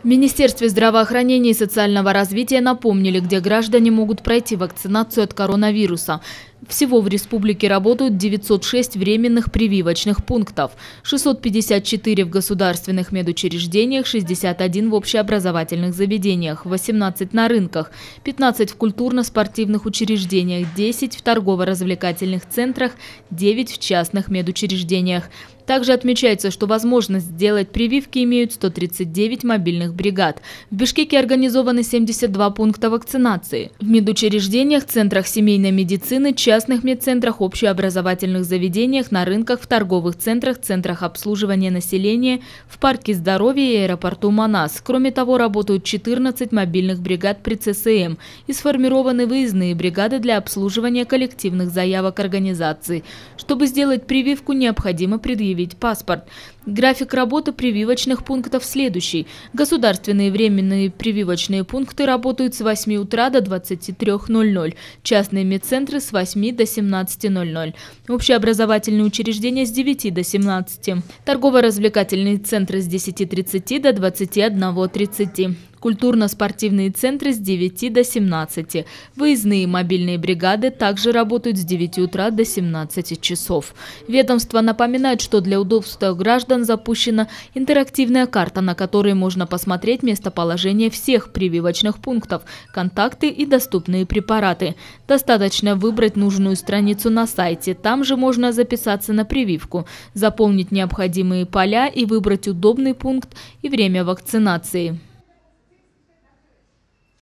В Министерстве здравоохранения и социального развития напомнили, где граждане могут пройти вакцинацию от коронавируса. Всего в республике работают 906 временных прививочных пунктов, 654 в государственных медучреждениях, 61 в общеобразовательных заведениях, 18 на рынках, 15 в культурно-спортивных учреждениях, 10 в торгово-развлекательных центрах, 9 в частных медучреждениях. Также отмечается, что возможность сделать прививки имеют 139 мобильных бригад. В Бишкеке организованы 72 пункта вакцинации. В медучреждениях, центрах семейной медицины, частных медцентрах, общеобразовательных заведениях, на рынках, в торговых центрах, центрах обслуживания населения, в парке здоровья и аэропорту Манас. Кроме того, работают 14 мобильных бригад при ЦСМ и сформированы выездные бригады для обслуживания коллективных заявок организаций. Чтобы сделать прививку, необходимо предъявить паспорт. График работы прививочных пунктов следующий. Государственные временные прививочные пункты работают с 8 утра до 23:00, частные медцентры с 8 до 17:00, общеобразовательные учреждения с 9 до 17, торгово-развлекательные центры с 10:30 до 21:30. Культурно-спортивные центры с 9 до 17. Выездные мобильные бригады также работают с 9 утра до 17 часов. Ведомство напоминает, что для удобства граждан запущена интерактивная карта, на которой можно посмотреть местоположение всех прививочных пунктов, контакты и доступные препараты. Достаточно выбрать нужную страницу на сайте. Там же можно записаться на прививку, заполнить необходимые поля и выбрать удобный пункт и время вакцинации.